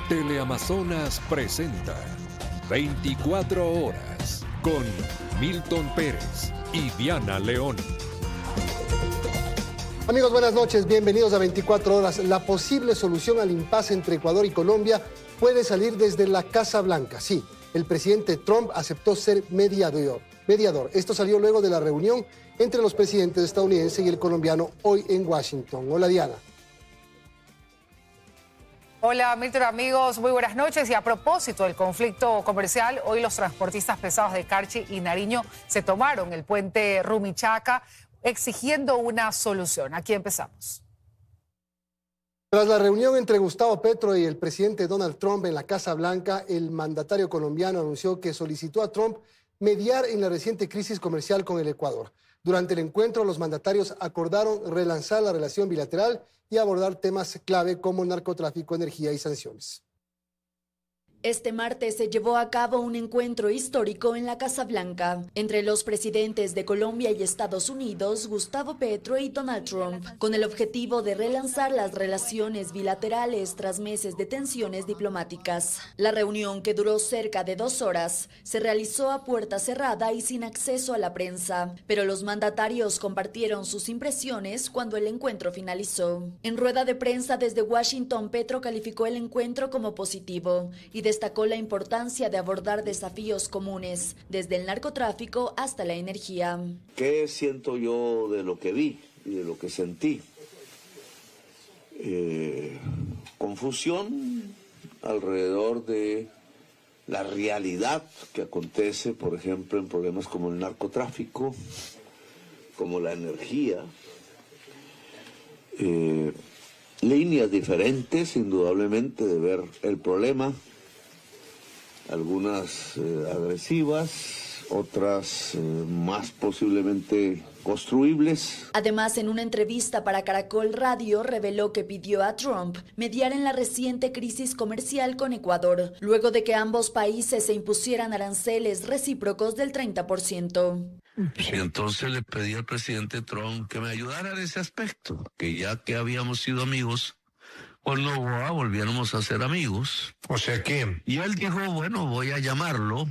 Teleamazonas presenta 24 horas con Milton Pérez y Diana León. Amigos, buenas noches, bienvenidos a 24 horas. La posible solución al impasse entre Ecuador y Colombia puede salir desde la Casa Blanca. Sí, el presidente Trump aceptó ser mediador. Esto salió luego de la reunión entre los presidentes estadounidense y el colombiano hoy en Washington. Hola, Diana. Hola, Milton, amigos, muy buenas noches. Y a propósito del conflicto comercial, hoy los transportistas pesados de Carchi y Nariño se tomaron el puente Rumichaca exigiendo una solución. Aquí empezamos. Tras la reunión entre Gustavo Petro y el presidente Donald Trump en la Casa Blanca, el mandatario colombiano anunció que solicitó a Trump mediar en la reciente crisis comercial con el Ecuador. Durante el encuentro, los mandatarios acordaron relanzar la relación bilateral y abordar temas clave como narcotráfico, energía y sanciones. Este martes se llevó a cabo un encuentro histórico en la Casa Blanca entre los presidentes de Colombia y Estados Unidos, Gustavo Petro y Donald Trump, con el objetivo de relanzar las relaciones bilaterales tras meses de tensiones diplomáticas. La reunión, que duró cerca de 2 horas, se realizó a puerta cerrada y sin acceso a la prensa, pero los mandatarios compartieron sus impresiones cuando el encuentro finalizó. En rueda de prensa desde Washington, Petro calificó el encuentro como positivo y destacó la importancia de abordar desafíos comunes, desde el narcotráfico hasta la energía. ¿Qué siento yo de lo que vi y de lo que sentí? Confusión alrededor de la realidad que acontece, por ejemplo, en problemas como el narcotráfico, como la energía. Líneas diferentes, indudablemente, de ver el problema. Algunas agresivas, otras más posiblemente construibles. Además, en una entrevista para Caracol Radio, reveló que pidió a Trump mediar en la reciente crisis comercial con Ecuador, luego de que ambos países se impusieran aranceles recíprocos del 30%. Y entonces le pedí al presidente Trump que me ayudara en ese aspecto, que ya que habíamos sido amigos, con Novoa volviéramos a ser amigos. O sea que... Y él dijo, bueno, voy a llamarlo.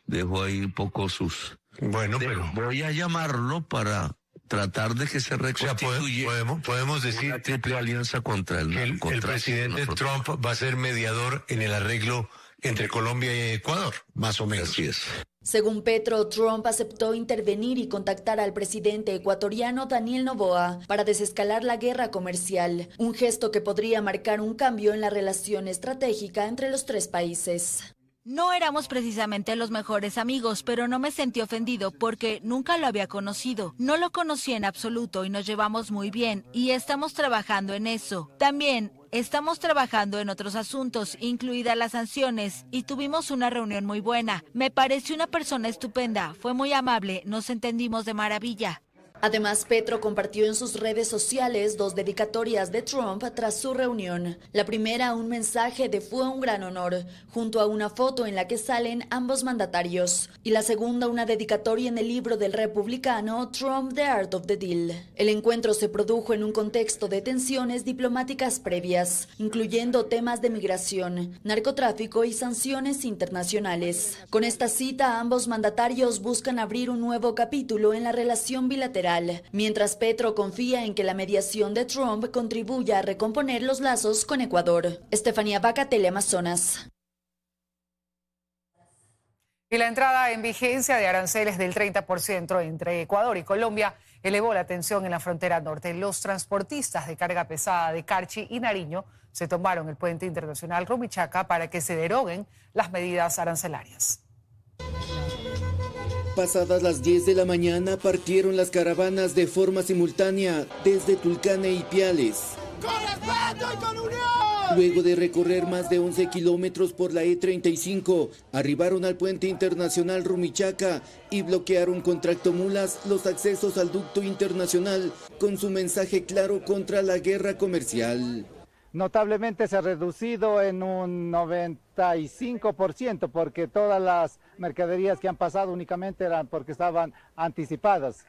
Dejó ahí un poco sus... Bueno, pero... Voy a llamarlo para tratar de que se reconstituya. O sea, podemos decir... una triple alianza contra el narcotráfico. El presidente Trump va a ser mediador en el arreglo entre Colombia y Ecuador, más o menos. Así es. Según Petro, Trump aceptó intervenir y contactar al presidente ecuatoriano Daniel Noboa para desescalar la guerra comercial, un gesto que podría marcar un cambio en la relación estratégica entre los 3 países. No éramos precisamente los mejores amigos, pero no me sentí ofendido porque nunca lo había conocido. No lo conocí en absoluto y nos llevamos muy bien y estamos trabajando en eso. También estamos trabajando en otros asuntos, incluidas las sanciones, y tuvimos una reunión muy buena. Me pareció una persona estupenda, fue muy amable, nos entendimos de maravilla. Además, Petro compartió en sus redes sociales 2 dedicatorias de Trump tras su reunión. La primera, un mensaje de "fue un gran honor", junto a una foto en la que salen ambos mandatarios. Y la segunda, una dedicatoria en el libro del republicano Trump, The Art of the Deal. El encuentro se produjo en un contexto de tensiones diplomáticas previas, incluyendo temas de migración, narcotráfico y sanciones internacionales. Con esta cita, ambos mandatarios buscan abrir un nuevo capítulo en la relación bilateral, mientras Petro confía en que la mediación de Trump contribuya a recomponer los lazos con Ecuador. Estefanía Vaca, Teleamazonas. Y la entrada en vigencia de aranceles del 30% entre Ecuador y Colombia elevó la tensión en la frontera norte. Los transportistas de carga pesada de Carchi y Nariño se tomaron el puente internacional Rumichaca para que se deroguen las medidas arancelarias. Pasadas las 10 de la mañana partieron las caravanas de forma simultánea desde Tulcán y Ipiales. ¡Con respeto y con unión! Luego de recorrer más de 11 kilómetros por la E35, arribaron al puente internacional Rumichaca y bloquearon con tractomulas los accesos al ducto internacional con su mensaje claro contra la guerra comercial. Notablemente se ha reducido en un 95% porque todas las mercaderías que han pasado únicamente eran porque estaban anticipadas.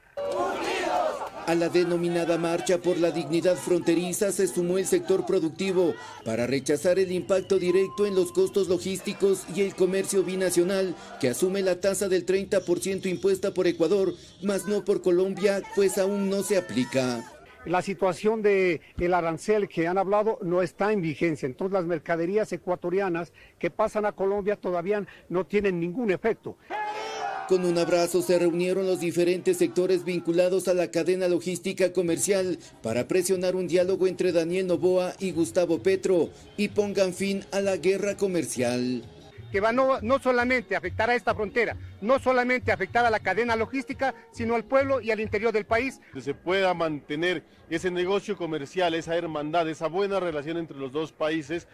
A la denominada Marcha por la Dignidad Fronteriza se sumó el sector productivo para rechazar el impacto directo en los costos logísticos y el comercio binacional que asume la tasa del 30% impuesta por Ecuador, mas no por Colombia, pues aún no se aplica. La situación del arancel que han hablado no está en vigencia, entonces las mercaderías ecuatorianas que pasan a Colombia todavía no tienen ningún efecto. Con un abrazo se reunieron los diferentes sectores vinculados a la cadena logística comercial para presionar un diálogo entre Daniel Noboa y Gustavo Petro y pongan fin a la guerra comercial. Que va no solamente a afectar a esta frontera, no solamente a afectar a la cadena logística, sino al pueblo y al interior del país. Que se pueda mantener ese negocio comercial, esa hermandad, esa buena relación entre los dos países.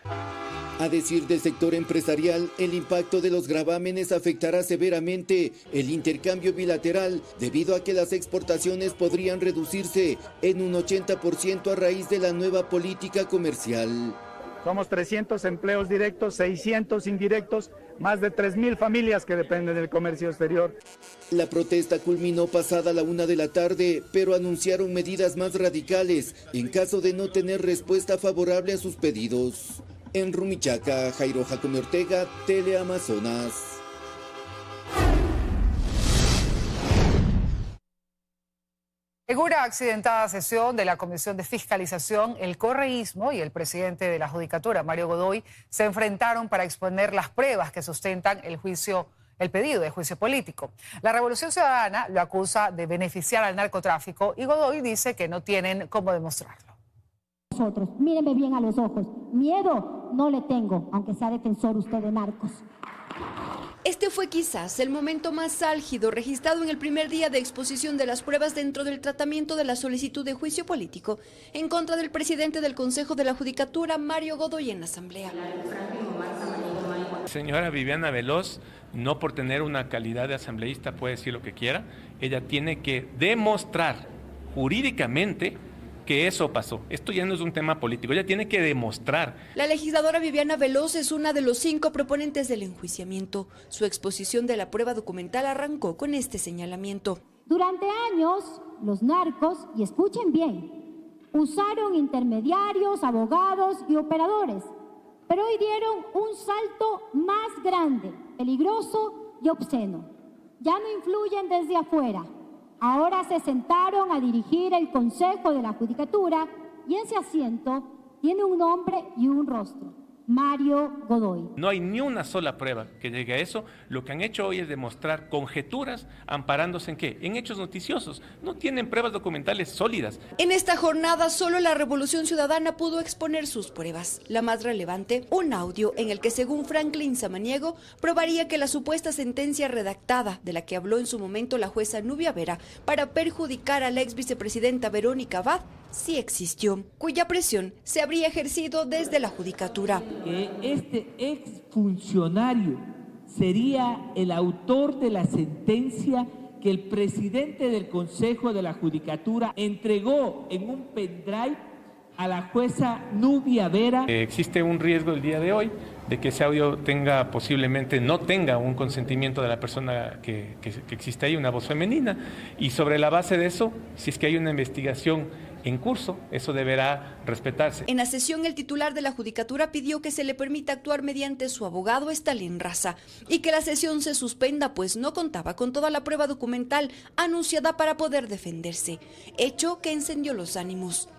A decir del sector empresarial, el impacto de los gravámenes afectará severamente el intercambio bilateral debido a que las exportaciones podrían reducirse en un 80% a raíz de la nueva política comercial. Somos 300 empleos directos, 600 indirectos, más de 3.000 familias que dependen del comercio exterior. La protesta culminó pasada la 1 de la tarde, pero anunciaron medidas más radicales en caso de no tener respuesta favorable a sus pedidos. En Rumichaca, Jairo Jacome Ortega, Teleamazonas. En una accidentada sesión de la Comisión de Fiscalización, el correísmo y el presidente de la Judicatura, Mario Godoy, se enfrentaron para exponer las pruebas que sustentan el pedido de juicio político. La Revolución Ciudadana lo acusa de beneficiar al narcotráfico y Godoy dice que no tienen cómo demostrarlo. Nosotros, mírenme bien a los ojos, miedo no le tengo, aunque sea defensor usted de narcos. Este fue quizás el momento más álgido registrado en el primer día de exposición de las pruebas dentro del tratamiento de la solicitud de juicio político en contra del presidente del Consejo de la Judicatura, Mario Godoy, en la Asamblea. Señora Viviana Veloz, no por tener una calidad de asambleísta puede decir lo que quiera, ella tiene que demostrar jurídicamente que eso pasó. Esto ya no es un tema político, ella tiene que demostrar. La legisladora Viviana Veloz es una de los 5 proponentes del enjuiciamiento. Su exposición de la prueba documental arrancó con este señalamiento. Durante años, los narcos, y escuchen bien, usaron intermediarios, abogados y operadores, pero hoy dieron un salto más grande, peligroso y obsceno. Ya no influyen desde afuera. Ahora se sentaron a dirigir el Consejo de la Judicatura y ese asiento tiene un nombre y un rostro: Mario Godoy. No hay ni una sola prueba que llegue a eso. Lo que han hecho hoy es demostrar conjeturas amparándose en ¿qué? En hechos noticiosos. No tienen pruebas documentales sólidas. En esta jornada solo la Revolución Ciudadana pudo exponer sus pruebas. La más relevante, un audio en el que, según Franklin Samaniego, probaría que la supuesta sentencia redactada de la que habló en su momento la jueza Nubia Vera para perjudicar a la ex vicepresidenta Verónica Abad sí existió, cuya presión se habría ejercido desde la Judicatura. Que este exfuncionario sería el autor de la sentencia que el presidente del Consejo de la Judicatura entregó en un pendrive a la jueza Nubia Vera. Existe un riesgo el día de hoy de que ese audio posiblemente no tenga un consentimiento de la persona que existe ahí, una voz femenina, y sobre la base de eso, si es que hay una investigación en curso, eso deberá respetarse. En la sesión, el titular de la Judicatura pidió que se le permita actuar mediante su abogado Stalin Raza y que la sesión se suspenda, pues no contaba con toda la prueba documental anunciada para poder defenderse, hecho que encendió los ánimos.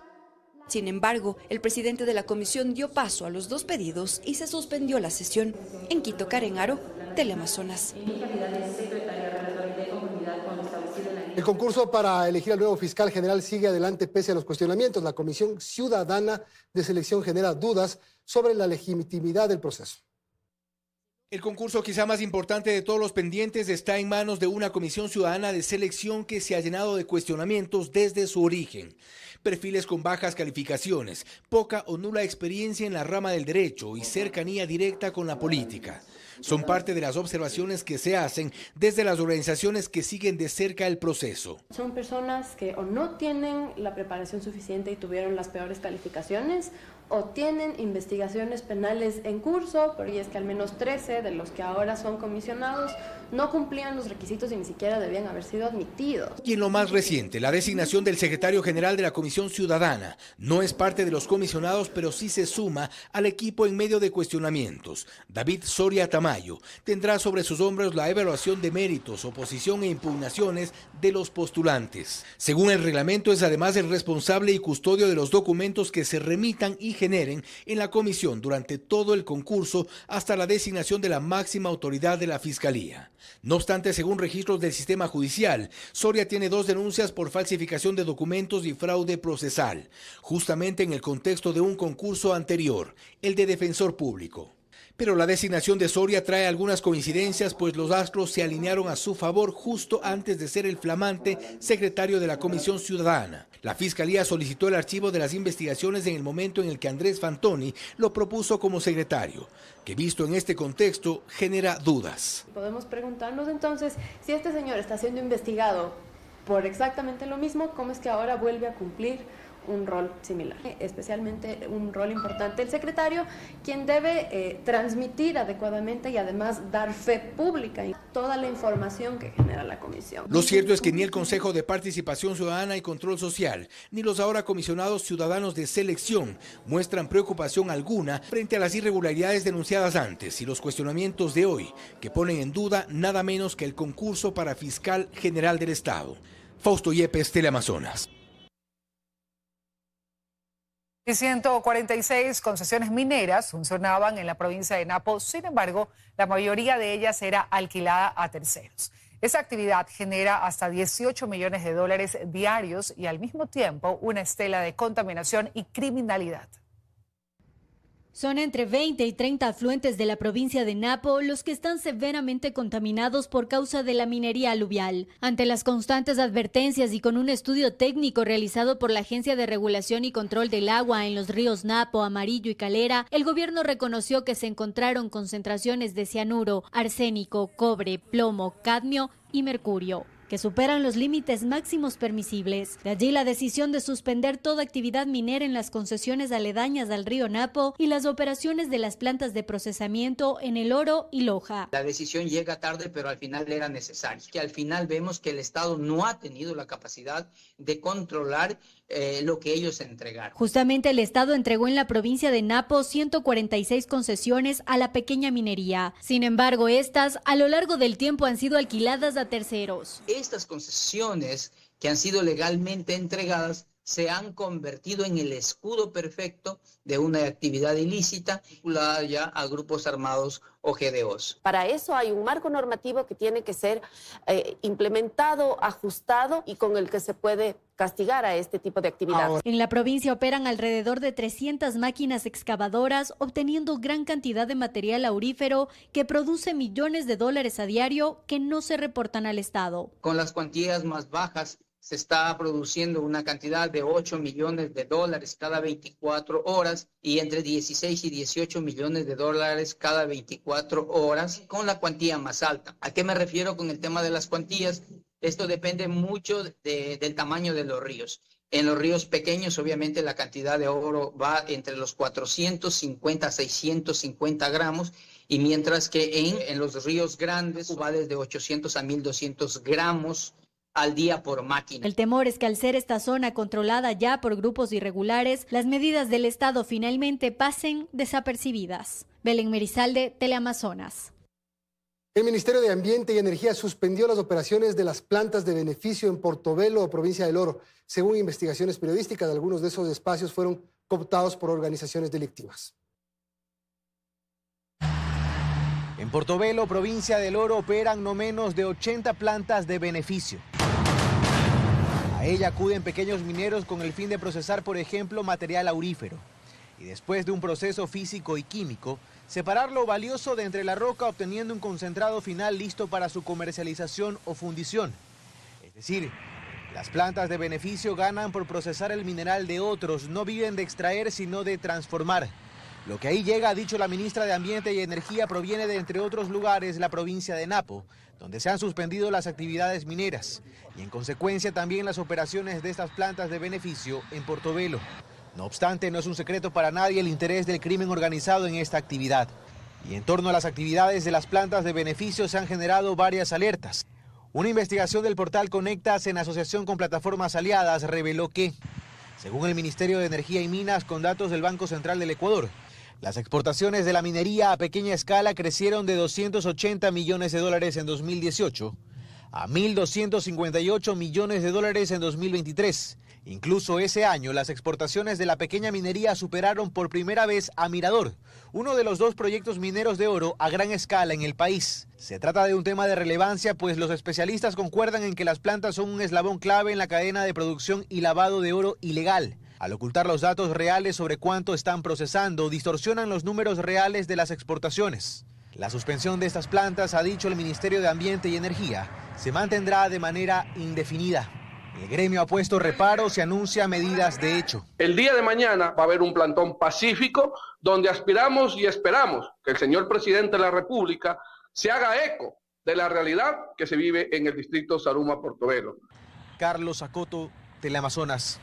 Sin embargo, el presidente de la comisión dio paso a los 2 pedidos y se suspendió la sesión. En Quito, Karen Aro, Teleamazonas. El concurso para elegir al nuevo fiscal general sigue adelante pese a los cuestionamientos. La Comisión Ciudadana de Selección genera dudas sobre la legitimidad del proceso. El concurso quizá más importante de todos los pendientes está en manos de una comisión ciudadana de selección que se ha llenado de cuestionamientos desde su origen. Perfiles con bajas calificaciones, poca o nula experiencia en la rama del derecho y cercanía directa con la política. son parte de las observaciones que se hacen desde las organizaciones que siguen de cerca el proceso. Son personas que o no tienen la preparación suficiente y tuvieron las peores calificaciones, o tienen investigaciones penales en curso, pero y es que al menos 13 de los que ahora son comisionados no cumplían los requisitos y ni siquiera debían haber sido admitidos. Y en lo más reciente, la designación del secretario general de la Comisión Ciudadana no es parte de los comisionados, pero sí se suma al equipo en medio de cuestionamientos. David Soria Tamayo tendrá sobre sus hombros la evaluación de méritos, oposición e impugnaciones de los postulantes. Según el reglamento, es además el responsable y custodio de los documentos que se remitan y generen en la comisión durante todo el concurso hasta la designación de la máxima autoridad de la Fiscalía. No obstante, según registros del sistema judicial, Soria tiene 2 denuncias por falsificación de documentos y fraude procesal, justamente en el contexto de un concurso anterior, el de defensor público. Pero la designación de Soria trae algunas coincidencias, pues los astros se alinearon a su favor justo antes de ser el flamante secretario de la Comisión Ciudadana. La Fiscalía solicitó el archivo de las investigaciones en el momento en el que Andrés Fantoni lo propuso como secretario, que visto en este contexto genera dudas. Podemos preguntarnos entonces, si este señor está siendo investigado por exactamente lo mismo, ¿cómo es que ahora vuelve a cumplir un rol similar? Especialmente un rol importante el secretario, quien debe transmitir adecuadamente y además dar fe pública en toda la información que genera la comisión. Lo cierto es que ni el Consejo de Participación Ciudadana y Control Social, ni los ahora comisionados ciudadanos de selección muestran preocupación alguna frente a las irregularidades denunciadas antes y los cuestionamientos de hoy, que ponen en duda nada menos que el concurso para fiscal general del Estado. Fausto Yepes, Teleamazonas. Y 146 concesiones mineras funcionaban en la provincia de Napo, sin embargo, la mayoría de ellas era alquilada a terceros. Esa actividad genera hasta 18 millones de dólares diarios y al mismo tiempo una estela de contaminación y criminalidad. Son entre 20 y 30 afluentes de la provincia de Napo los que están severamente contaminados por causa de la minería aluvial. Ante las constantes advertencias y con un estudio técnico realizado por la Agencia de Regulación y Control del Agua en los ríos Napo, Amarillo y Calera, el gobierno reconoció que se encontraron concentraciones de cianuro, arsénico, cobre, plomo, cadmio y mercurio, que superan los límites máximos permisibles. De allí la decisión de suspender toda actividad minera en las concesiones aledañas al río Napo y las operaciones de las plantas de procesamiento en El Oro y Loja. La decisión llega tarde, pero al final era necesaria. Que al final vemos que el Estado no ha tenido la capacidad de controlar lo que ellos entregaron. Justamente el Estado entregó en la provincia de Napo 146 concesiones a la pequeña minería. Sin embargo, estas a lo largo del tiempo han sido alquiladas a terceros. Estas concesiones que han sido legalmente entregadas se han convertido en el escudo perfecto de una actividad ilícita vinculada ya a grupos armados o GDOs. Para eso hay un marco normativo que tiene que ser implementado, ajustado y con el que se puede castigar a este tipo de actividades. En la provincia operan alrededor de 300 máquinas excavadoras, obteniendo gran cantidad de material aurífero que produce millones de dólares a diario que no se reportan al Estado. Con las cuantías más bajas, se está produciendo una cantidad de 8 millones de dólares cada 24 horas y entre 16 y 18 millones de dólares cada 24 horas con la cuantía más alta. ¿A qué me refiero con el tema de las cuantías? Esto depende mucho del tamaño de los ríos. En los ríos pequeños, obviamente, la cantidad de oro va entre los 450 a 650 gramos, y mientras que en los ríos grandes va desde 800 a 1200 gramos al día por máquina. El temor es que al ser esta zona controlada ya por grupos irregulares, las medidas del Estado finalmente pasen desapercibidas. Belén Merizalde, Teleamazonas. El Ministerio de Ambiente y Energía suspendió las operaciones de las plantas de beneficio en Portobelo, provincia del Oro. Según investigaciones periodísticas, algunos de esos espacios fueron cooptados por organizaciones delictivas. En Portobelo, provincia del Oro, operan no menos de 80 plantas de beneficio. A ella acuden pequeños mineros con el fin de procesar, por ejemplo, material aurífero. Y después de un proceso físico y químico, separar lo valioso de entre la roca obteniendo un concentrado final listo para su comercialización o fundición. Es decir, las plantas de beneficio ganan por procesar el mineral de otros, no viven de extraer sino de transformar. Lo que ahí llega, ha dicho la ministra de Ambiente y Energía, proviene de, entre otros lugares, la provincia de Napo, donde se han suspendido las actividades mineras y en consecuencia también las operaciones de estas plantas de beneficio en Portobelo. No obstante, no es un secreto para nadie el interés del crimen organizado en esta actividad. Y en torno a las actividades de las plantas de beneficio se han generado varias alertas. Una investigación del portal Conectas en asociación con plataformas aliadas reveló que, según el Ministerio de Energía y Minas, con datos del Banco Central del Ecuador, las exportaciones de la minería a pequeña escala crecieron de $280 millones en 2018 a $1.258 millones en 2023. Incluso ese año, las exportaciones de la pequeña minería superaron por primera vez a Mirador, uno de los 2 proyectos mineros de oro a gran escala en el país. Se trata de un tema de relevancia, pues los especialistas concuerdan en que las plantas son un eslabón clave en la cadena de producción y lavado de oro ilegal. Al ocultar los datos reales sobre cuánto están procesando, distorsionan los números reales de las exportaciones. La suspensión de estas plantas, ha dicho el Ministerio de Ambiente y Energía, se mantendrá de manera indefinida. El gremio ha puesto reparos y anuncia medidas de hecho. El día de mañana va a haber un plantón pacífico donde aspiramos y esperamos que el señor presidente de la República se haga eco de la realidad que se vive en el distrito Zaruma-Portobelo. Carlos Acoto, Teleamazonas.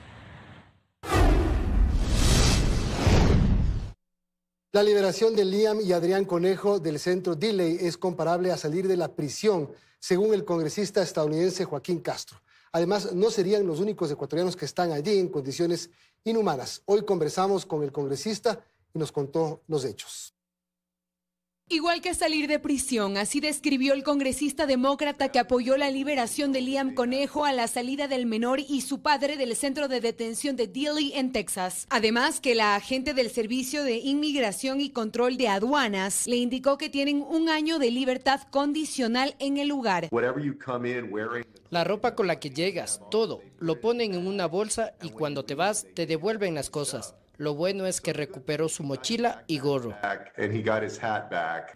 La liberación de Liam y Adrián Conejo del centro Dilley es comparable a salir de la prisión, según el congresista estadounidense Joaquín Castro. Además, no serían los únicos ecuatorianos que están allí en condiciones inhumanas. Hoy conversamos con el congresista y nos contó los hechos. Igual que salir de prisión, así describió el congresista demócrata que apoyó la liberación de Liam Conejo a la salida del menor y su padre del centro de detención de Dilley en Texas. Además, que la agente del Servicio de Inmigración y Control de Aduanas le indicó que tienen 1 año de libertad condicional en el lugar. La ropa con la que llegas, todo, lo ponen en una bolsa y cuando te vas, te devuelven las cosas. Lo bueno es que recuperó su mochila y gorro.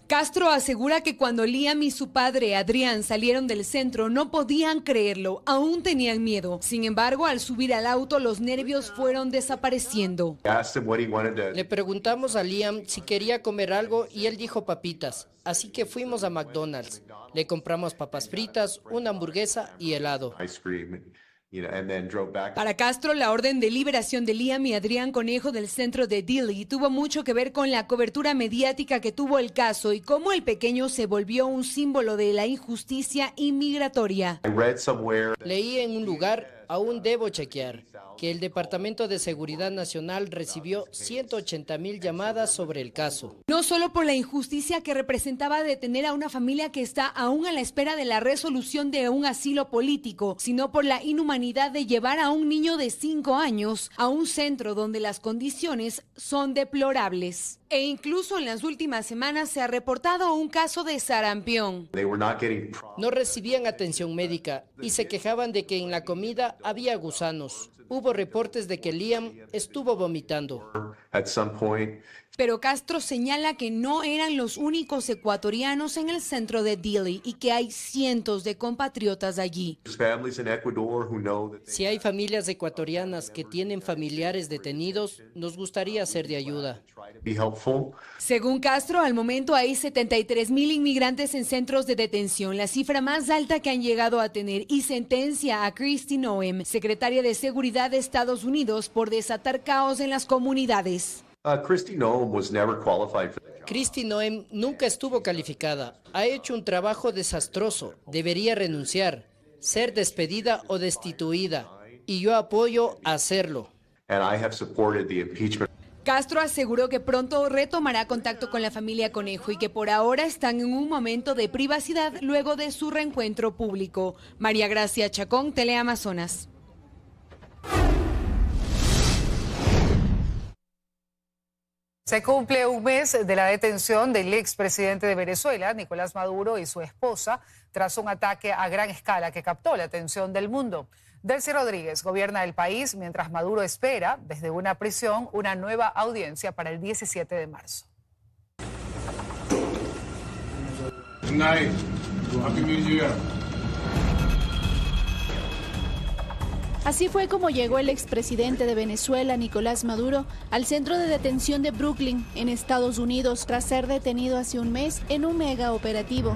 Castro asegura que cuando Liam y su padre Adrián salieron del centro no podían creerlo, aún tenían miedo. Sin embargo, al subir al auto los nervios fueron desapareciendo. Le preguntamos a Liam si quería comer algo y él dijo papitas. Así que fuimos a McDonald's. Le compramos papas fritas, una hamburguesa y helado. Para Castro, la orden de liberación de Liam y Adrián Conejo del centro de Dilley tuvo mucho que ver con la cobertura mediática que tuvo el caso y cómo el pequeño se volvió un símbolo de la injusticia inmigratoria. Leí en un lugar, aún debo chequear, que el Departamento de Seguridad Nacional recibió 180,000 llamadas sobre el caso. No solo por la injusticia que representaba detener a una familia que está aún a la espera de la resolución de un asilo político, sino por la inhumanidad de llevar a un niño de 5 años a un centro donde las condiciones son deplorables. E incluso en las últimas semanas se ha reportado un caso de sarampión. No recibían atención médica y se quejaban de que en la comida había gusanos. Hubo reportes de que Liam estuvo vomitando. Pero Castro señala que no eran los únicos ecuatorianos en el centro de Dilley y que hay cientos de compatriotas allí. Si hay familias ecuatorianas que tienen familiares detenidos, nos gustaría ser de ayuda. Según Castro, al momento hay 73,000 inmigrantes en centros de detención, la cifra más alta que han llegado a tener, y sentencia a Kristi Noem, secretaria de Seguridad de Estados Unidos, por desatar caos en las comunidades. Kristi Noem nunca estuvo calificada. Ha hecho un trabajo desastroso. Debería renunciar, ser despedida o destituida. Y yo apoyo hacerlo. Castro aseguró que pronto retomará contacto con la familia Conejo y que por ahora están en un momento de privacidad luego de su reencuentro público. María Gracia Chacón, Teleamazonas. Se cumple un mes de la detención del expresidente de Venezuela, Nicolás Maduro, y su esposa, tras un ataque a gran escala que captó la atención del mundo. Delcy Rodríguez gobierna el país mientras Maduro espera, desde una prisión, una nueva audiencia para el 17 de marzo. Así fue como llegó el expresidente de Venezuela, Nicolás Maduro, al centro de detención de Brooklyn, en Estados Unidos, tras ser detenido hace un mes en un mega operativo.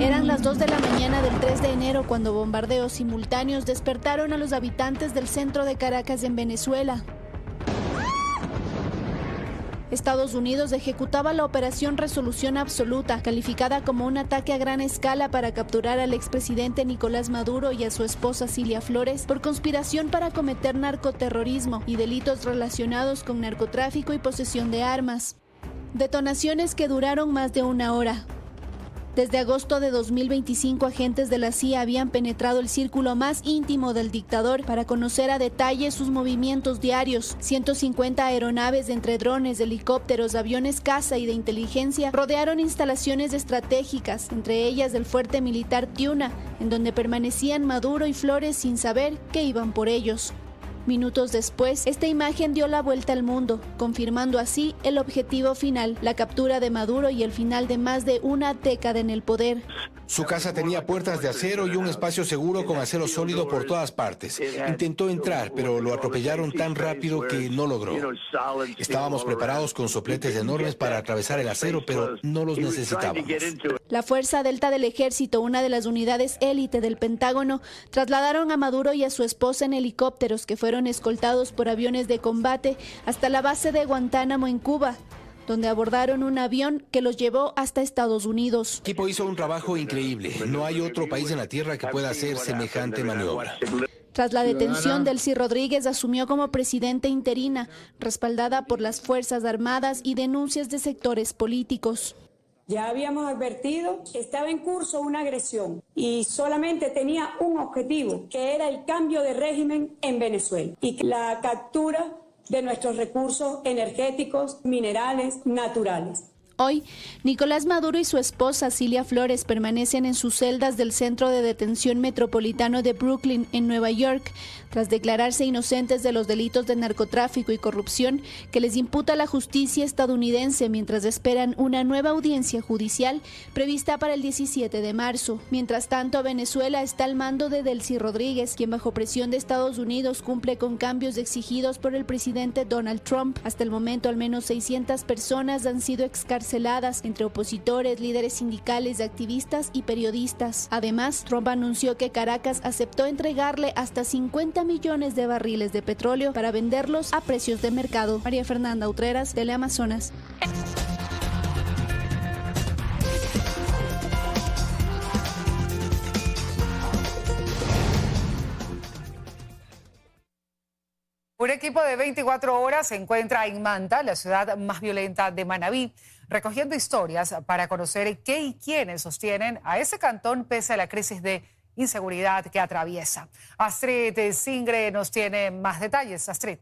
Eran las 2 de la mañana del 3 de enero cuando bombardeos simultáneos despertaron a los habitantes del centro de Caracas en Venezuela. Estados Unidos ejecutaba la Operación Resolución Absoluta, calificada como un ataque a gran escala para capturar al expresidente Nicolás Maduro y a su esposa Cilia Flores por conspiración para cometer narcoterrorismo y delitos relacionados con narcotráfico y posesión de armas. Detonaciones que duraron más de una hora. Desde agosto de 2025, agentes de la CIA habían penetrado el círculo más íntimo del dictador para conocer a detalle sus movimientos diarios. 150 aeronaves entre drones, helicópteros, aviones caza y de inteligencia rodearon instalaciones estratégicas, entre ellas el fuerte militar Tiuna, en donde permanecían Maduro y Flores sin saber que iban por ellos. Minutos después, esta imagen dio la vuelta al mundo, confirmando así el objetivo final, la captura de Maduro y el final de más de una década en el poder. Su casa tenía puertas de acero y un espacio seguro con acero sólido por todas partes. Intentó entrar, pero lo atropellaron tan rápido que no logró. Estábamos preparados con sopletes enormes para atravesar el acero, pero no los necesitábamos. La Fuerza Delta del Ejército, una de las unidades élite del Pentágono, trasladaron a Maduro y a su esposa en helicópteros que fueron escoltados por aviones de combate hasta la base de Guantánamo en Cuba, donde abordaron un avión que los llevó hasta Estados Unidos. El equipo hizo un trabajo increíble. No hay otro país en la Tierra que pueda hacer semejante maniobra. Tras la detención, Delcy Rodríguez asumió como presidenta interina, respaldada por las Fuerzas Armadas y denuncias de sectores políticos. Ya habíamos advertido que estaba en curso una agresión y solamente tenía un objetivo, que era el cambio de régimen en Venezuela y la captura de nuestros recursos energéticos, minerales, naturales. Hoy, Nicolás Maduro y su esposa Cilia Flores permanecen en sus celdas del Centro de Detención Metropolitano de Brooklyn, en Nueva York, tras declararse inocentes de los delitos de narcotráfico y corrupción que les imputa la justicia estadounidense mientras esperan una nueva audiencia judicial prevista para el 17 de marzo. Mientras tanto, Venezuela está al mando de Delcy Rodríguez, quien bajo presión de Estados Unidos cumple con cambios exigidos por el presidente Donald Trump. Hasta el momento, al menos 600 personas han sido excarceladas, entre opositores, líderes sindicales, activistas y periodistas. Además, Trump anunció que Caracas aceptó entregarle hasta 50 millones de barriles de petróleo para venderlos a precios de mercado. María Fernanda Utreras, Teleamazonas. Un equipo de 24 horas se encuentra en Manta, la ciudad más violenta de Manabí, recogiendo historias para conocer qué y quiénes sostienen a ese cantón pese a la crisis de inseguridad que atraviesa. Astrid Singre nos tiene más detalles. Astrid.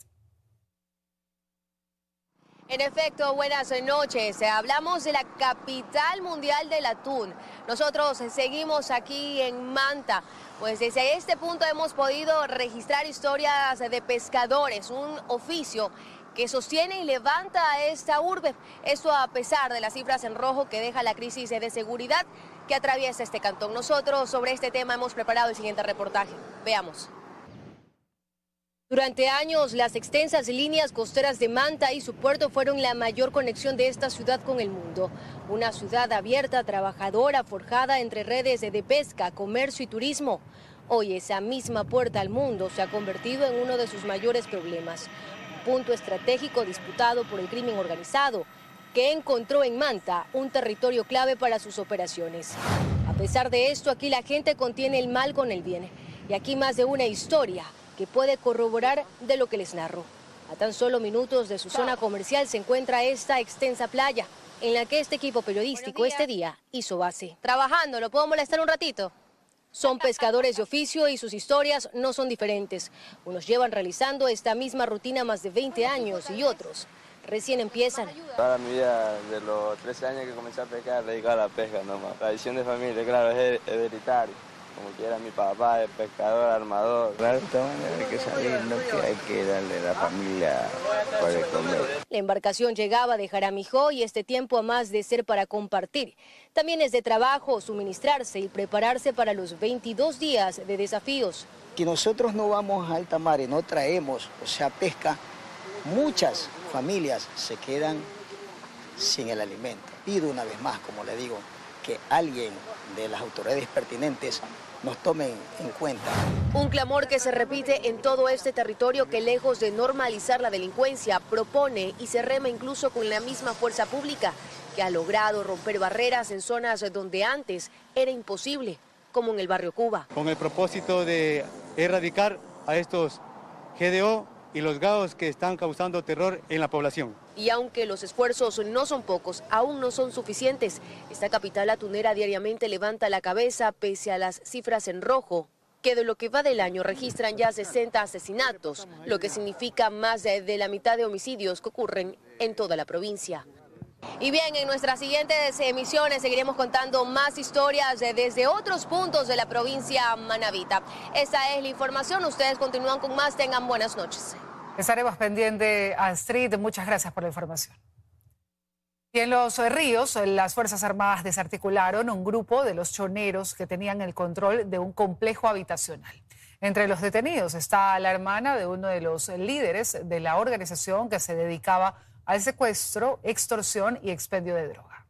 En efecto, buenas noches. Hablamos de la capital mundial del atún. Nosotros seguimos aquí en Manta. Pues desde este punto hemos podido registrar historias de pescadores, un oficio que sostiene y levanta a esta urbe. Esto a pesar de las cifras en rojo que deja la crisis de seguridad que atraviesa este cantón. Nosotros sobre este tema hemos preparado el siguiente reportaje. Veamos. Durante años, las extensas líneas costeras de Manta y su puerto fueron la mayor conexión de esta ciudad con el mundo. Una ciudad abierta, trabajadora, forjada entre redes de pesca, comercio y turismo. Hoy esa misma puerta al mundo se ha convertido en uno de sus mayores problemas. Un punto estratégico disputado por el crimen organizado, que encontró en Manta un territorio clave para sus operaciones. A pesar de esto, aquí la gente contiene el mal con el bien. Y aquí más de una historia que puede corroborar de lo que les narro. A tan solo minutos de su zona comercial se encuentra esta extensa playa, en la que este equipo periodístico este día hizo base. Trabajando, ¿lo puedo molestar un ratito? Son pescadores de oficio y sus historias no son diferentes. Unos llevan realizando esta misma rutina más de 20 años y otros recién empiezan. Toda mi vida, de los 13 años que comencé a pescar, dedicado a la pesca nomás. Tradición de familia, claro, es hereditario. como quiera mi papá es pescador, armador. De esta manera hay que salir, no que hay que darle a la familia para comer. La embarcación llegaba de Jaramijó y este tiempo, a más de ser para compartir, también es de trabajo, suministrarse y prepararse para los 22 días de desafíos. Que nosotros no vamos a alta mar y no traemos, o sea, pesca, muchas familias se quedan sin el alimento. Pido una vez más, como le digo, que alguien de las autoridades pertinentes nos tomen en cuenta. Un clamor que se repite en todo este territorio que, lejos de normalizar la delincuencia, propone y se rema incluso con la misma fuerza pública que ha logrado romper barreras en zonas donde antes era imposible, como en el barrio Cuba. Con el propósito de erradicar a estos GDO y los GAOs que están causando terror en la población. Y aunque los esfuerzos no son pocos, aún no son suficientes. Esta capital atunera diariamente levanta la cabeza pese a las cifras en rojo, que de lo que va del año registran ya 60 asesinatos, lo que significa más de la mitad de homicidios que ocurren en toda la provincia. Y bien, en nuestras siguientes emisiones seguiremos contando más historias desde otros puntos de la provincia manabita. Esta es la información, ustedes continúan con más, tengan buenas noches. Estaremos pendientes, Astrid, muchas gracias por la información. Y en Los Ríos, las Fuerzas Armadas desarticularon un grupo de los choneros que tenían el control de un complejo habitacional. Entre los detenidos está la hermana de uno de los líderes de la organización que se dedicaba al secuestro, extorsión y expendio de droga.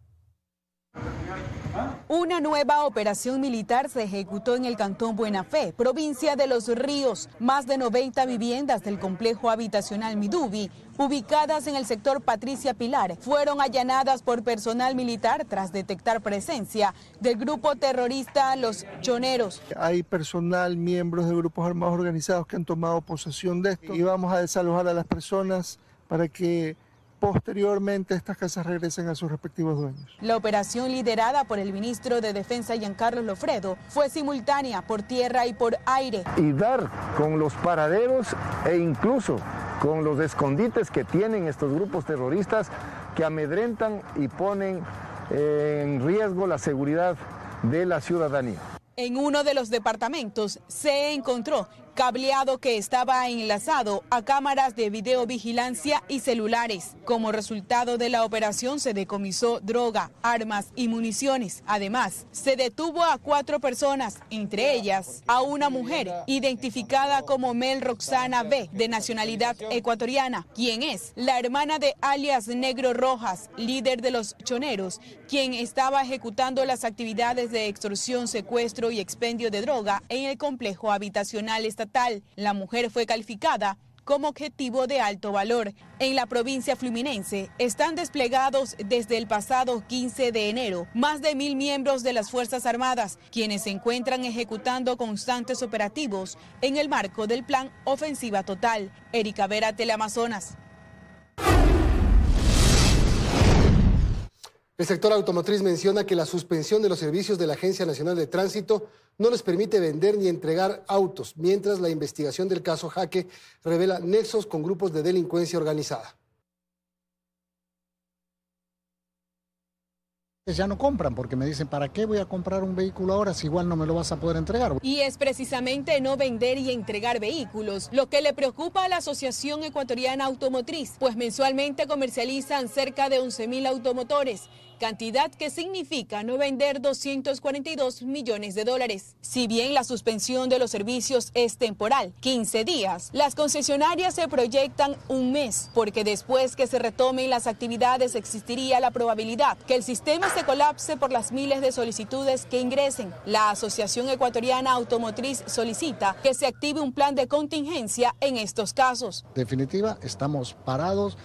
Una nueva operación militar se ejecutó en el cantón Buena Fe, provincia de Los Ríos. Más de 90 viviendas del complejo habitacional Midubi, ubicadas en el sector Patricia Pilar, fueron allanadas por personal militar tras detectar presencia del grupo terrorista Los Choneros. Hay personal, miembros de grupos armados organizados que han tomado posesión de esto y vamos a desalojar a las personas para que posteriormente estas casas regresen a sus respectivos dueños. La operación, liderada por el ministro de Defensa Giancarlo Lofredo, fue simultánea por tierra y por aire. Y dar con los paraderos e incluso con los escondites que tienen estos grupos terroristas que amedrentan y ponen en riesgo la seguridad de la ciudadanía. En uno de los departamentos se encontró cableado que estaba enlazado a cámaras de videovigilancia y celulares. Como resultado de la operación se decomisó droga, armas y municiones. Además, se detuvo a 4 personas, entre ellas a una mujer identificada como Mel Roxana B, de nacionalidad ecuatoriana, quien es la hermana de alias Negro Rojas, líder de los choneros, quien estaba ejecutando las actividades de extorsión, secuestro y expendio de droga en el complejo habitacional estatal. La mujer fue calificada como objetivo de alto valor. En la provincia fluminense están desplegados desde el pasado 15 de enero más de 1.000 miembros de las Fuerzas Armadas, quienes se encuentran ejecutando constantes operativos en el marco del Plan Ofensiva Total. Erika Vera, Teleamazonas. El sector automotriz menciona que la suspensión de los servicios de la Agencia Nacional de Tránsito no les permite vender ni entregar autos, mientras la investigación del caso Jaque revela nexos con grupos de delincuencia organizada. Ya no compran porque me dicen, ¿para qué voy a comprar un vehículo ahora si igual no me lo vas a poder entregar? Y es precisamente no vender y entregar vehículos lo que le preocupa a la Asociación Ecuatoriana Automotriz, pues mensualmente comercializan cerca de 11.000 automotores, cantidad que significa no vender 242 millones de dólares. Si bien la suspensión de los servicios es temporal, 15 días, las concesionarias se proyectan un mes, porque después que se retomen las actividades existiría la probabilidad que el sistema se colapse por las miles de solicitudes que ingresen. La Asociación Ecuatoriana Automotriz solicita que se active un plan de contingencia en estos casos. En definitiva, estamos parados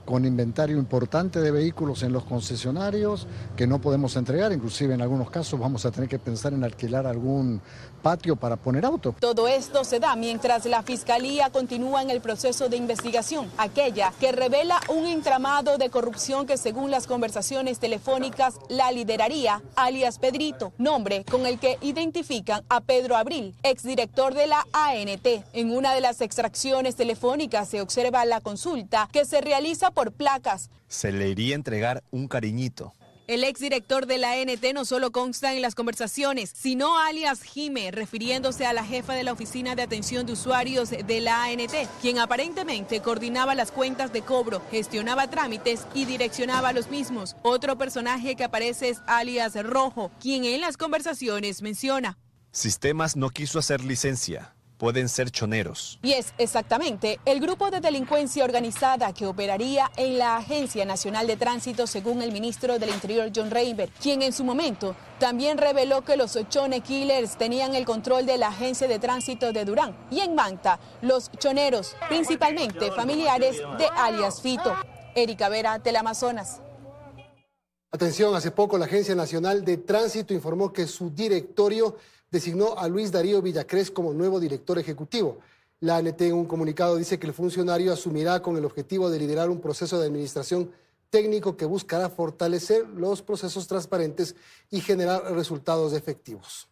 con inventario importante de vehículos en los concesionarios que no podemos entregar, inclusive en algunos casos vamos a tener que pensar en alquilar algún patio para poner auto. Todo esto se da mientras la Fiscalía continúa en el proceso de investigación, aquella que revela un entramado de corrupción que, según las conversaciones telefónicas, la lideraría alias Pedrito, nombre con el que identifican a Pedro Abril, exdirector de la ANT. En una de las extracciones telefónicas se observa la consulta que se realiza por placas. Se le iría a entregar un cariñito El exdirector de la ANT no solo consta en las conversaciones, sino alias Jime, refiriéndose a la jefa de la Oficina de Atención de Usuarios de la ANT, quien aparentemente coordinaba las cuentas de cobro, gestionaba trámites y direccionaba los mismos. Otro personaje que aparece es alias Rojo, quien en las conversaciones menciona: Sistemas no quiso hacer licencia. Pueden ser choneros. Y es exactamente el grupo de delincuencia organizada que operaría en la Agencia Nacional de Tránsito, según el ministro del Interior, John Reinberg, quien en su momento también reveló que los Chone Killers tenían el control de la Agencia de Tránsito de Durán. Y en Manta, los choneros, principalmente familiares de alias Fito. Erika Vera, Teleamazonas. Atención, hace poco la Agencia Nacional de Tránsito informó que su directorio designó a Luis Darío Villacrés como nuevo director ejecutivo. La ANT en un comunicado dice que el funcionario asumirá con el objetivo de liderar un proceso de administración técnico que buscará fortalecer los procesos transparentes y generar resultados efectivos.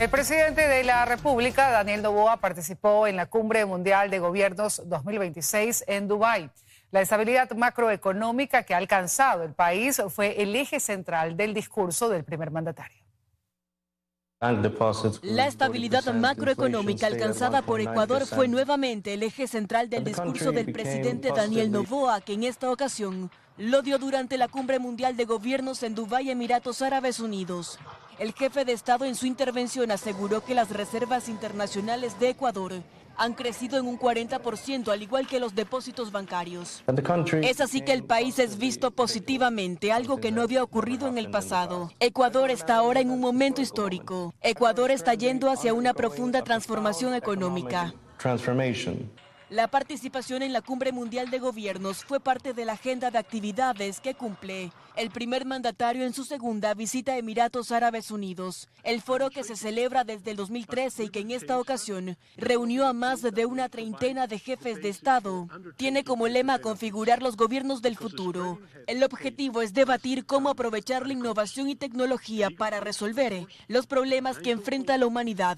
El presidente de la República, Daniel Noboa, participó en la Cumbre Mundial de Gobiernos 2026 en Dubái. La estabilidad macroeconómica que ha alcanzado el país fue el eje central del discurso del primer mandatario. La estabilidad macroeconómica alcanzada por Ecuador fue nuevamente el eje central del discurso del presidente Daniel Noboa, que en esta ocasión lo dio durante la Cumbre Mundial de Gobiernos en Dubái, Emiratos Árabes Unidos. El jefe de Estado en su intervención aseguró que las reservas internacionales de Ecuador han crecido en un 40%, al igual que los depósitos bancarios. Es así que el país es visto positivamente, algo que no había ocurrido en el pasado. Ecuador está ahora en un momento histórico. Ecuador está yendo hacia una profunda transformación económica. La participación en la Cumbre Mundial de Gobiernos fue parte de la agenda de actividades que cumple el primer mandatario en su segunda visita a Emiratos Árabes Unidos. El foro, que se celebra desde el 2013 y que en esta ocasión reunió a más de una treintena de jefes de Estado, tiene como lema configurar los gobiernos del futuro. El objetivo es debatir cómo aprovechar la innovación y tecnología para resolver los problemas que enfrenta la humanidad.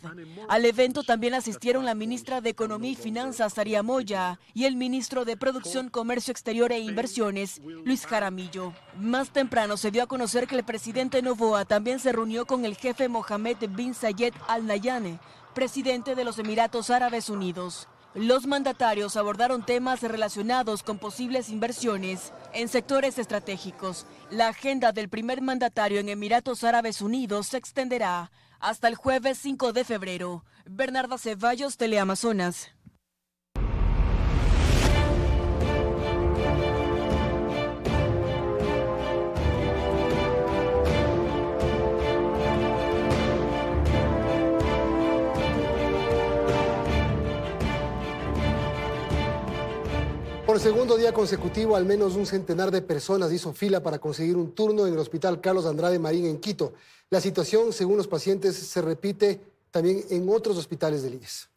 Al evento también asistieron la ministra de Economía y Finanzas, Aria Moya, y el ministro de Producción, Comercio Exterior e Inversiones, Luis Jaramillo. Más temprano se dio a conocer que el presidente Noboa también se reunió con el jefe Mohammed bin Zayed Al Nahyan, presidente de los Emiratos Árabes Unidos. Los mandatarios abordaron temas relacionados con posibles inversiones en sectores estratégicos. La agenda del primer mandatario en Emiratos Árabes Unidos se extenderá hasta el jueves 5 de febrero. Bernarda Ceballos, Teleamazonas. Por segundo día consecutivo, al menos un centenar de personas hizo fila para conseguir un turno en el Hospital Carlos Andrade Marín en Quito. La situación, según los pacientes, se repite también en otros hospitales del IES.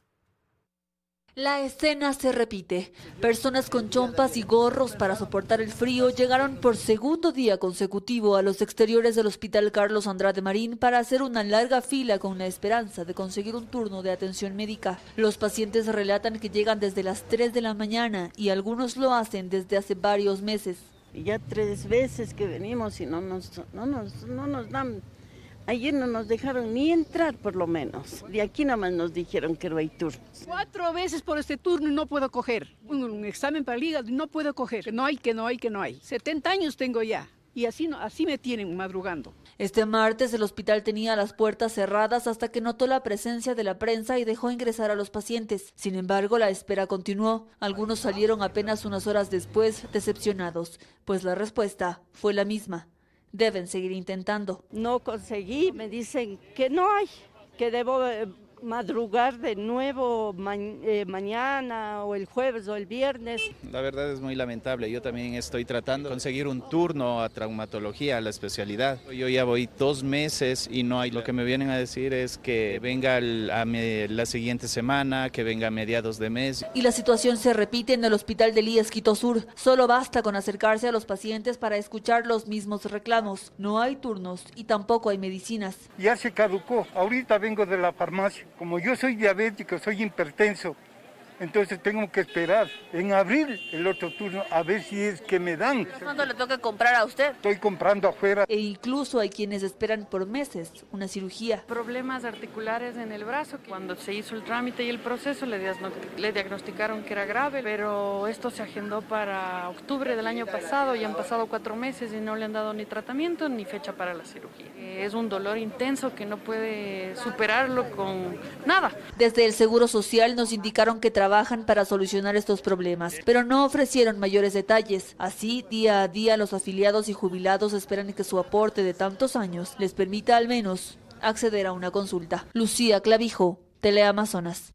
La escena se repite. Personas con chompas y gorros para soportar el frío llegaron por segundo día consecutivo a los exteriores del Hospital Carlos Andrade Marín para hacer una larga fila con la esperanza de conseguir un turno de atención médica. Los pacientes relatan que llegan desde las 3 de la mañana y algunos lo hacen desde hace varios meses. Ya 3 veces que venimos y no nos dan. Ayer no nos dejaron ni entrar, por lo menos. De aquí nada más nos dijeron que no hay turnos. 4 veces por este turno y no puedo coger. Un examen para el hígado no puedo coger. Que no hay. 70 años tengo ya. Y así me tienen madrugando. Este martes el hospital tenía las puertas cerradas hasta que notó la presencia de la prensa y dejó ingresar a los pacientes. Sin embargo, la espera continuó. Algunos salieron apenas unas horas después, decepcionados, pues la respuesta fue la misma. Deben seguir intentando. No conseguí, me dicen que no hay, que debo madrugar de nuevo mañana o el jueves o el viernes. La verdad es muy lamentable. Yo también estoy tratando de conseguir un turno a traumatología, a la especialidad. Yo ya voy 2 meses y no hay. Lo que me vienen a decir es que venga la siguiente semana, que venga a mediados de mes. Y la situación se repite en el hospital del IES Quito Sur. Solo basta con acercarse a los pacientes para escuchar los mismos reclamos. No hay turnos y tampoco hay medicinas. Ya se caducó. Ahorita vengo de la farmacia. Como yo soy diabético, soy hipertenso, entonces tengo que esperar en abril el otro turno a ver si es que me dan. ¿Cuándo le toca comprar a usted? Estoy comprando afuera. E incluso hay quienes esperan por meses una cirugía. Problemas articulares en el brazo. Cuando se hizo el trámite y el proceso le diagnosticaron que era grave, pero esto se agendó para octubre del año pasado y han pasado 4 meses y no le han dado ni tratamiento ni fecha para la cirugía. Es un dolor intenso que no puede superarlo con nada. Desde el Seguro Social nos indicaron que trabajan para solucionar estos problemas, pero no ofrecieron mayores detalles. Así, día a día, los afiliados y jubilados esperan que su aporte de tantos años les permita al menos acceder a una consulta. Lucía Clavijo, Teleamazonas.